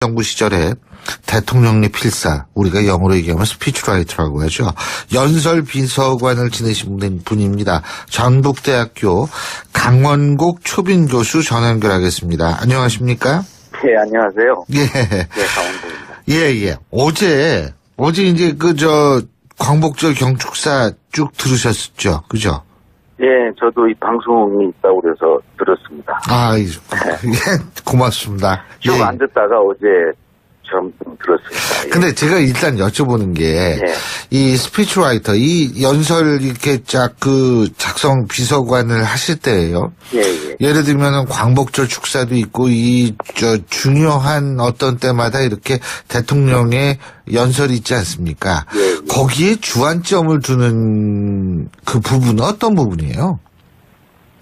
정부 시절에 대통령의 필사, 우리가 영어로 얘기하면 스피치라이터라고 하죠. 연설 비서관을 지내신 분입니다. 전북대학교 강원국 초빙 교수 전화 연결하겠습니다. 안녕하십니까? 네, 안녕하세요. 예. 네, 강원국입니다. 예. 어제 이제 광복절 경축사 쭉 들으셨죠? 그죠? 예, 저도 이 방송이 있다고 그래서 들었습니다. 예, 고맙습니다. 좀 예. 안 듣다가 어제 좀 들었습니다. 예. 근데 제가 일단 여쭤보는 게, 이 스피치라이터, 이 연설 이렇게 작성 비서관을 하실 때예요. 예. 예를 들면은 광복절 축사도 있고, 중요한 어떤 때마다 이렇게 대통령의 연설이 있지 않습니까? 예. 거기에 주안점을 두는 그 부분은 어떤 부분이에요?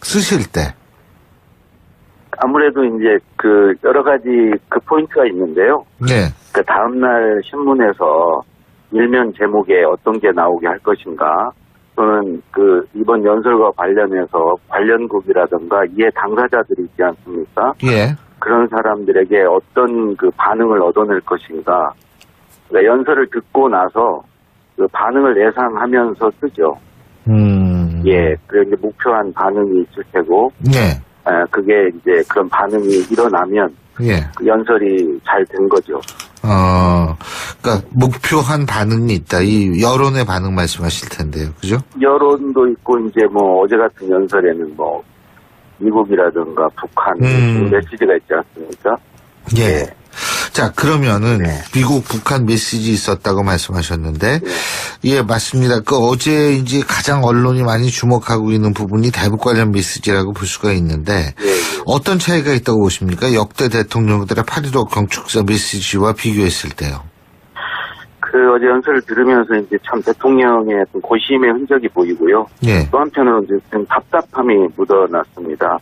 쓰실 때. 아무래도 이제 여러 가지 포인트가 있는데요. 네. 그 다음날 신문에서 일면 제목에 어떤 게 나오게 할 것인가, 또는 이번 연설과 관련해서 관련국이라든가 이해 당사자들이 있지 않습니까? 예. 그런 사람들에게 어떤 반응을 얻어낼 것인가. 그러니까 연설을 듣고 나서 그 반응을 예상하면서 쓰죠. 예. 그리고 이제 목표한 반응이 있을 테고. 네. 그게 이제 그런 반응이 일어나면. 예. 그 연설이 잘 된 거죠. 그러니까 목표한 반응이 있다. 이 여론의 반응 말씀하실 텐데요. 그죠? 여론도 있고, 이제 어제 같은 연설에는 미국이라든가 북한 메시지가 있지 않습니까? 예. 자, 그러면은 네. 미국, 북한 메시지 있었다고 말씀하셨는데, 네. 예, 맞습니다. 어제 이제 가장 언론이 많이 주목하고 있는 부분이 대북 관련 메시지라고 볼 수가 있는데, 어떤 차이가 있다고 보십니까? 역대 대통령들의 8.15 경축사 메시지와 비교했을 때요. 어제 연설을 들으면서 이제 참 대통령의 어떤 고심의 흔적이 보이고요. 예. 또 한편으로는 이제 좀 답답함이 묻어났습니다.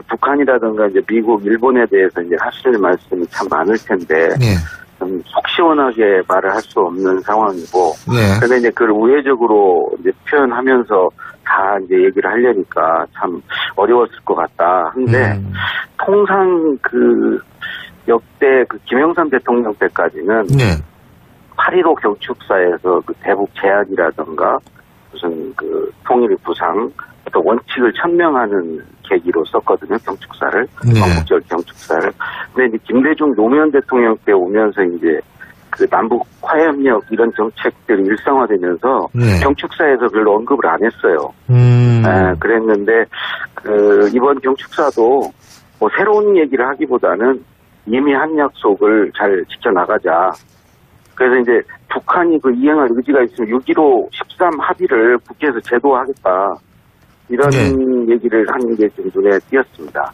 북한이라든가 이제 미국, 일본에 대해서 이제 하실 말씀이 참 많을 텐데, 예. 좀 속 시원하게 말을 할 수 없는 상황이고, 예. 그런데 이제 그걸 우회적으로 이제 표현하면서 다 이제 얘기를 하려니까 참 어려웠을 것 같다. 근데 통상 역대 김영삼 대통령 때까지는 네. 8.15 경축사에서 대북 제안이라든가 무슨 통일 부상 어떤 원칙을 천명하는 계기로 썼거든요, 경축사를. 네. 광복절 경축사를. 근데 이제 김대중 노무현 대통령 때 오면서 이제 남북 화해협력 이런 정책들이 일상화되면서 네. 경축사에서 별로 언급을 안 했어요. 그랬는데 이번 경축사도 새로운 얘기를 하기보다는 이미 한 약속을 잘 지켜나가자. 그래서 이제 북한이 이행할 의지가 있으면 6.15 13 합의를 국회에서 제도화하겠다. 이런 얘기를 하는 게 좀 눈에 띄었습니다.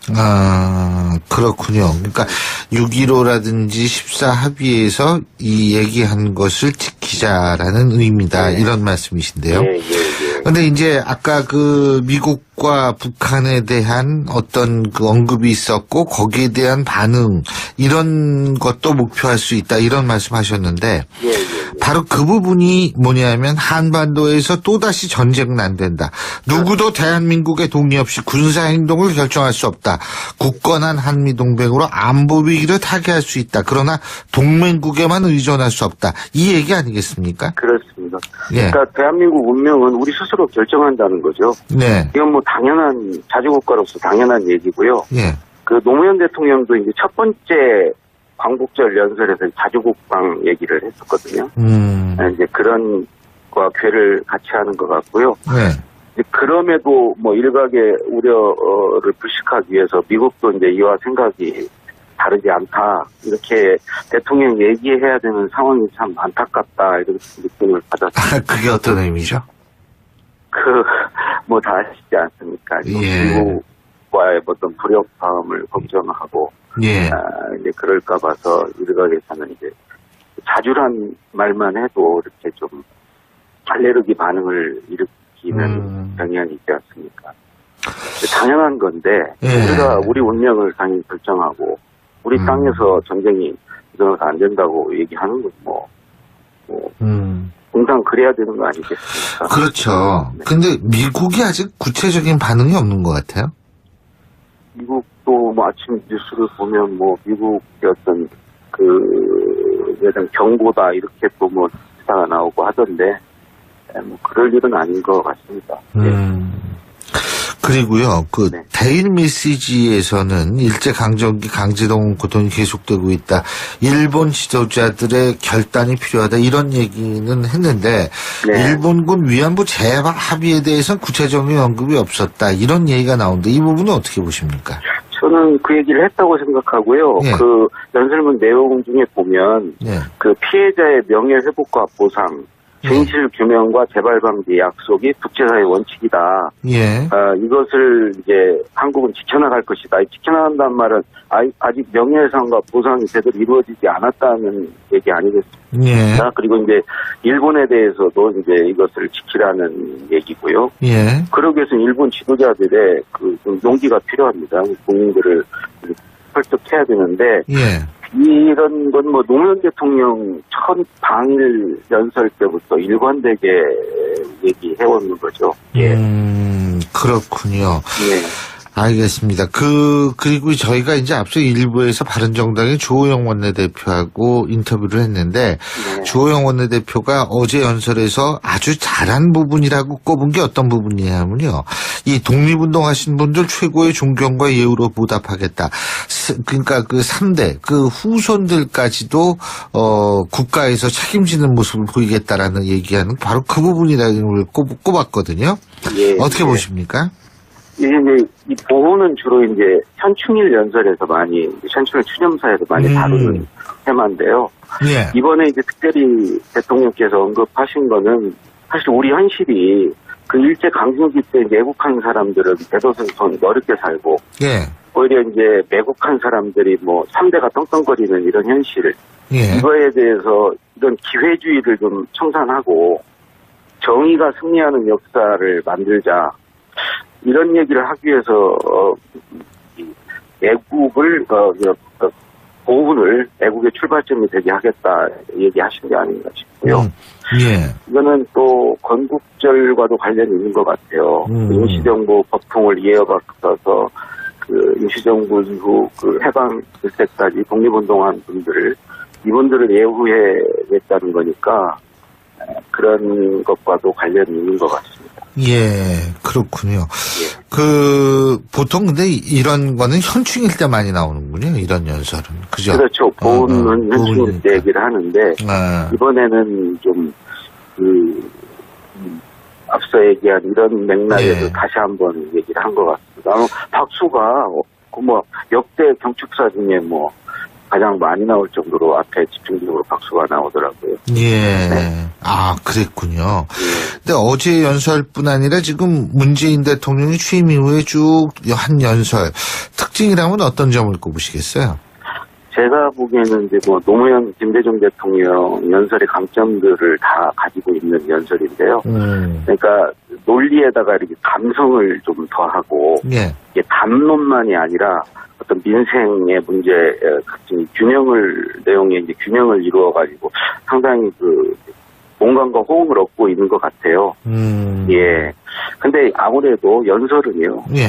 그렇군요. 그러니까 6.15라든지 14 합의에서 이 얘기한 것을 지키자라는 의미다. 이런 말씀이신데요. 근데 이제 아까 미국과 북한에 대한 어떤 언급이 있었고 거기에 대한 반응 이런 것도 목표할 수 있다 이런 말씀하셨는데 바로 그 부분이 뭐냐면 한반도에서 또다시 전쟁은 안 된다. 누구도 대한민국의 동의 없이 군사행동을 결정할 수 없다. 굳건한 한미동맹으로 안보 위기를 타개할 수 있다. 그러나 동맹국에만 의존할 수 없다. 이 얘기 아니겠습니까? 그렇습니다. 예. 그러니까 대한민국 운명은 우리 스스로 결정한다는 거죠. 네. 이건 당연한 자주국가로서 당연한 얘기고요. 예. 노무현 대통령도 이제 첫 번째 광복절 연설에서 자주국방 얘기를 했었거든요. 이제 그런 과 괴를 같이 하는 것 같고요. 네. 그럼에도 일각의 우려를 불식하기 위해서 미국도 이제 이와 생각이 다르지 않다. 이렇게 대통령 얘기해야 되는 상황이 참 안타깝다. 이런 느낌을 받았습니다. 그게 어떤 의미죠? 다 아시지 않습니까? 예. 미국과의 어떤 불협화음을 걱정하고, 예. 이제 그럴까 봐서 일각에서는 이제 자주란 말만 해도 이렇게 좀 알레르기 반응을 일으키는 경향이 있지 않습니까? 당연한 건데, 우리가 우리 운명을 당연히 결정하고, 우리 땅에서 전쟁이 일어나서 안 된다고 얘기하는 건 공상 그래야 되는 거 아니겠습니까? 그렇죠. 근데 미국이 아직 구체적인 반응이 없는 것 같아요. 미국 또 뭐 아침 뉴스를 보면 뭐 미국의 어떤 예를 경고다 이렇게 또 뭐 기사가 나오고 하던데 뭐 그럴 일은 아닌 것 같습니다. 그리고요, 네. 데일 메시지에서는 일제강점기 강제동원 고통이 계속되고 있다. 일본 지도자들의 결단이 필요하다. 이런 얘기는 했는데, 네. 일본군 위안부 재합의에 대해서는 구체적인 언급이 없었다. 이런 얘기가 나오는데, 이 부분은 어떻게 보십니까? 저는 그 얘기를 했다고 생각하고요. 예. 그 연설문 내용 중에 보면 예. 그 피해자의 명예회복과 보상, 진실 규명과 재발 방지 약속이 국제사회 원칙이다. 예. 이것을 이제 한국은 지켜나갈 것이다. 지켜나간다는 말은 아직 명예훼손과 보상이 제대로 이루어지지 않았다는 얘기 아니겠습니까? 예. 그리고 이제 일본에 대해서도 이제 이것을 지키라는 얘기고요. 예. 그러기 위해서는 일본 지도자들의 좀 용기가 필요합니다. 국민들을 설득해야 되는데. 예. 이런 건 뭐 노무현 대통령 첫 방일 연설 때부터 일관되게 얘기해오는 거죠. 예. 그렇군요. 예. 알겠습니다. 그리고 저희가 이제 앞서 일부에서 바른정당의 주호영 원내대표하고 인터뷰를 했는데, 네. 주호영 원내대표가 어제 연설에서 아주 잘한 부분이라고 꼽은 게 어떤 부분이냐면요. 이 독립운동 하신 분들 최고의 존경과 예우로 보답하겠다. 그러니까 그 3대, 그 후손들까지도, 국가에서 책임지는 모습을 보이겠다라는 얘기하는 바로 그 부분이라는 걸 꼽았거든요. 예. 어떻게 예. 보십니까? 이제 이 보호는 주로 이제 현충일 연설에서 현충일 추념사에서 많이 다루는 테마인데요. 예. 이번에 이제 특별히 대통령께서 언급하신 거는 사실 우리 현실이 그 일제 강점기 때 매국한 사람들은 대도선선 어렵게 살고, 예. 오히려 이제 매국한 사람들이 뭐 3대가 떵떵거리는 이런 현실, 예. 이거에 대해서 이런 기회주의를 좀 청산하고 정의가 승리하는 역사를 만들자, 이런 얘기를 하기 위해서 애국을 보훈을 애국의 출발점이 되게 하겠다 얘기하신 게 아닌가 싶고요. 예. 이거는 또 건국절과도 관련이 있는 것 같아요. 임시정부 법통을 이어받아서 그 임시정부 이후 그 해방될 때까지 독립운동한 이분들을 예우해냈다는 거니까 그런 것과도 관련이 있는 것 같습니다. 예, 그렇군요. 예. 보통 근데 이런 거는 현충일 때 많이 나오는군요. 이런 연설은. 그죠? 그렇죠. 보훈은 현충일 때 얘기를 하는데, 이번에는 좀, 앞서 얘기한 이런 맥락에서 예. 다시 한번 얘기를 한 것 같습니다. 박수가, 역대 경축사 중에 가장 많이 나올 정도로 앞에 집중적으로 박수가 나오더라고요. 예. 네. 그랬군요. 예. 근데 어제 연설뿐 아니라 지금 문재인 대통령이 취임 이후에 쭉 한 연설, 특징이라면 어떤 점을 꼽으시겠어요? 제가 보기에는 이제 노무현, 김대중 대통령 연설의 강점들을 다 가지고 있는 연설인데요. 그러니까 논리에다가 이렇게 감성을 좀 더하고, 예. 이게 담론만이 아니라 어떤 민생의 문제, 내용에 이제 균형을 이루어가지고 상당히 공감과 호응을 얻고 있는 것 같아요. 예. 근데 아무래도 연설은요. 예.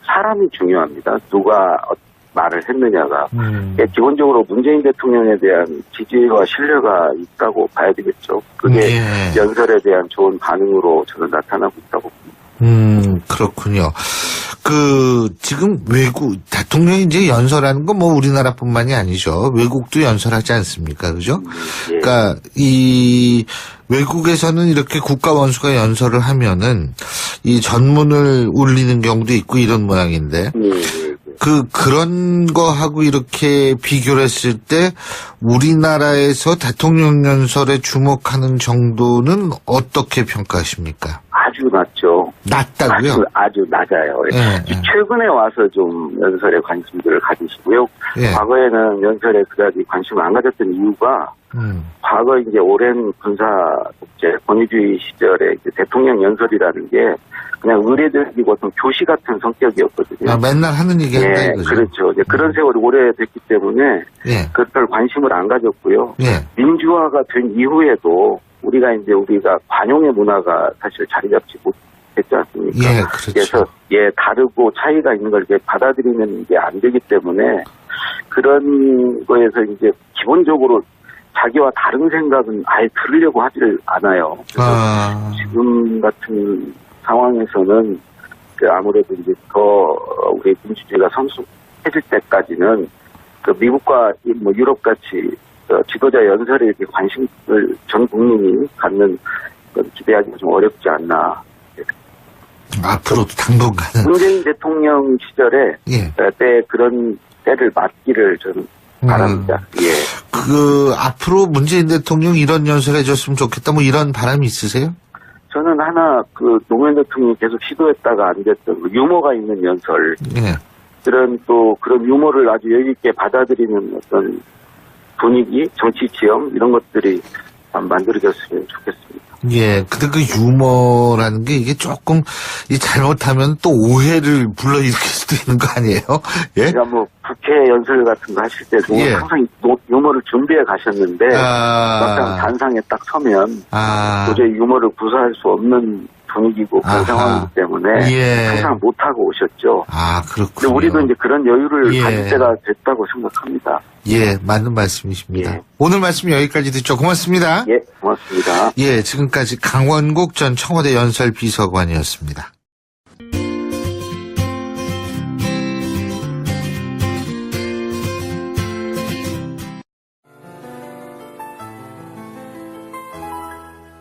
사람이 중요합니다. 누가 말을 했느냐가. 기본적으로 문재인 대통령에 대한 지지와 신뢰가 있다고 봐야 되겠죠. 그게 예. 연설에 대한 좋은 반응으로 저는 나타나고 있다고 봅니다. 그렇군요. 지금 대통령이 이제 연설하는 건 우리나라뿐만이 아니죠. 외국도 연설하지 않습니까? 그죠? 예. 그러니까, 외국에서는 이렇게 국가 원수가 연설을 하면은, 이 전문을 울리는 경우도 있고 이런 모양인데, 그런 거하고 이렇게 비교를 했을 때, 우리나라에서 대통령 연설에 주목하는 정도는 어떻게 평가하십니까? 아주 낮죠. 낮다고요? 아주 낮아요. 예. 최근에 와서 좀 연설에 관심들을 가지시고요. 예. 과거에는 연설에 그다지 관심을 안 가졌던 이유가 과거 이제 오랜 군사 독재 권위주의 시절에 이제 대통령 연설이라는 게 그냥 의례적이고 어떤 교시 같은 성격이었거든요. 맨날 하는 얘기 한다 이거죠. 그렇죠. 이제 그런 세월이 오래됐기 때문에 그걸 관심을 안 가졌고요. 민주화가 된 이후에도 우리가 관용의 문화가 사실 자리 잡지 됐지 않습니까? 예, 그렇죠. 그래서 다르고 차이가 있는 걸 이렇게 받아들이는 게 안 되기 때문에 그런 거에서 이제 기본적으로 자기와 다른 생각은 아예 들으려고 하지를 않아요. 그래서 지금 같은 상황에서는 아무래도 이제 더 우리 민주주의가 성숙해질 때까지는 그 미국과 뭐 유럽 같이 지도자 연설에 이렇게 관심을 전 국민이 갖는 건 기대하기가 좀 어렵지 않나. 앞으로도 당분간은 문재인 대통령 시절에 때 그런 때를 맞기를 저는 바랍니다. 예. 앞으로 문재인 대통령 이런 연설 해줬으면 좋겠다 뭐 이런 바람이 있으세요? 저는 하나 노무현 대통령이 계속 시도했다가 안 됐던 유머가 있는 연설. 그런 유머를 아주 여유 있게 받아들이는 어떤 분위기, 정치 지형 이런 것들이 만들어졌으면 좋겠습니다. 예, 근데 그 유머라는 게 이게 조금 잘못하면 또 오해를 불러일으킬 수도 있는 거 아니에요? 예? 그러니까 뭐 국회 연설 같은 거 하실 때도 항상 유머를 준비해 가셨는데 막상 단상에 딱 서면 도저히 유머를 구사할 수 없는 분위기고 그런 상황이기 때문에 항상 못하고 오셨죠. 그렇군요. 근데 우리도 이제 그런 여유를 가질 때가 됐다고 생각합니다. 예, 맞는 말씀이십니다. 예. 오늘 말씀 여기까지 듣죠. 고맙습니다. 예, 고맙습니다. 예, 지금까지 강원국 전 청와대 연설비서관이었습니다.